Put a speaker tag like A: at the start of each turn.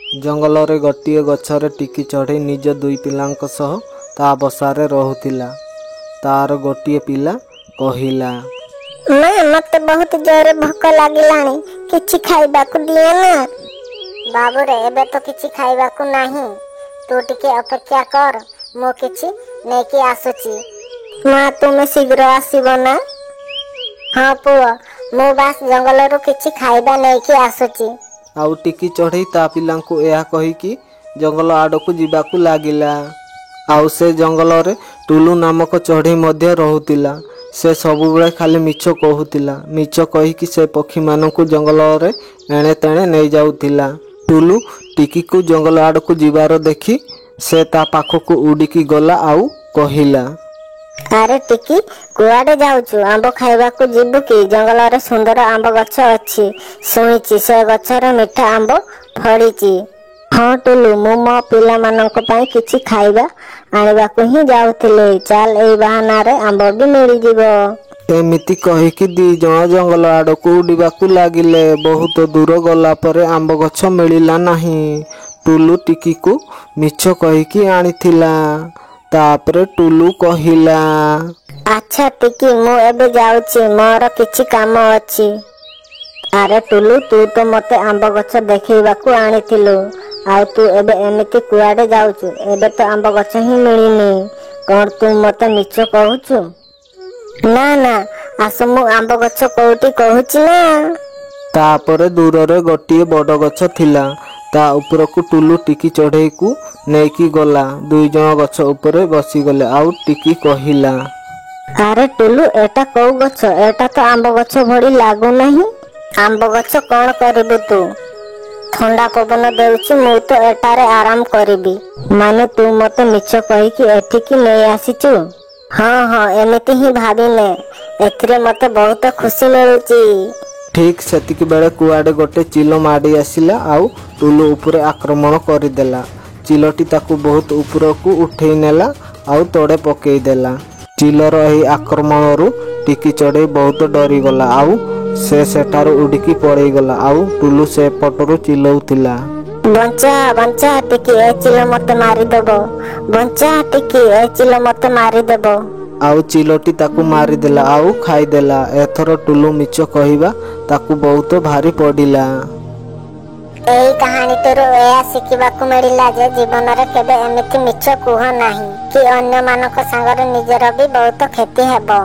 A: जंगल रे गोटे गछरे टिकी चढ़ई निज दुई पिलांक सह ता बसारे रहुतिला। तार गोटे पिला कहिला,
B: मां मते बहुत जोरे भूख लागिलानी, किछि खाइबाकु दिए ना। बाबू रे एबे तो किछि खाइबाकु नाही, तू टिके अपेक्षा कर, मो किछि नेकी आसुची। मां तुमे शीघ्र आसीबो ना? हां पुआ, मो बास जंगल रो किछि खाइबा नेकी आसुची।
A: आउ टिकी चढ़ई ता पिलांकु एहा कहिकी जंगल आडकु जिबाकु लागिला। आउ से जंगल रे टुलू नामक चढ़ई मध्य रहुतिला। से सबुबेले खाली मिछ कहूतिला। मिछ कहिकी से पक्षी मानकु जंगल रे एणे तेणे नै जाउतिला। टुलू टिकी को जंगल आडकु जिबार देखि से ता पाखकु उडिकी गला आउ कहिला,
B: अरे टिकी कुआडे जाउछु? आंब खाइबाकु जिबु की? जंगल रे सुंदर आंब गछ अछि, सुनिछि से गछर मिठा आंब फळिछि। हाँ टुलू, मु मो पिला मानक पई किछि खाइबा आनिबाकु ही जाउथिले। चाल एई बहाना रे आंब भी मिलि जिवो।
A: एमिति कहिकी दी जण जंगल आडकु उडिबाकु लागिले। बहुत दूर गला परे आंब गछ मिलिला नाही। टुलू टिकी को मिछ कहिकी आनिथिला। तापरे टुलू कहिला,
B: अच्छा टिकी मु एबे जाउछि, मोर किछि काम अछि। अरे टुलू, तू तो मते आंब गछ देखैबाकू आनिथिलु, आउ तू एबे एमिति कुआडे जाउछु? एबे तो आंब गछ ही मिलिनी, कोन तू मते मिछ कहूछु? ना ना, आस मु आंब गछ कोउटी कहूछि ना।
A: तापरे दूर रे गोटे बड़ गछ थिला। ता उपरकू टुलू टिकी चढ़ई को नेकी गला। दुई जण गछ उपरे बसी गले। आउ टिकी कहिला,
B: अरे टुलू, एटा कौ गछ? एटा तो आंब गछ भड़ी लागू नहीं। आंब गछ कौन करिबु तू? ठंडा पवन देउछि, मु तो एटारे आराम करिबी। माने तू मते मिछ कहिकी एठिकी नै आसीचु? हाँ हाँ, एमिति ही भाबिने, एथिरे मते बहुत खुशी मिलुची।
A: ठीक सेतिक बेले कुआडे गोटे चिलो माडी आसिला। आउ टुलू उपरे आक्रमण करिदेला। चिलोटी ताकू बहुत उपरकू उठेई नेला आउ तोड़े पकेई देला। चिलर एही आक्रमणरू टिकी चढ़ई बहुत डरी गला। आउ से सेठारू उडिकी पड़ेई गला। आउ टुलू से पटरू चिल्लाउतिला,
B: बंचा बंचा टिकी, ए चिलो मते मारी देबो। बंचा टिकी, ए चिलो मते मारी देबो।
A: आउ चिलोटी ताकू मारी देला आउ खाई देला। एथर टुलू मिछ कहिबा ताकू बहुत भारी पड़िला।
B: एई कहानी तोरो एया शिखिबाकू मिलिला जे जीवन रे केबे एमिति मिछ कुह नाही, कि अन्य मानक संगरे निजर भी बहुत क्षति हेबो।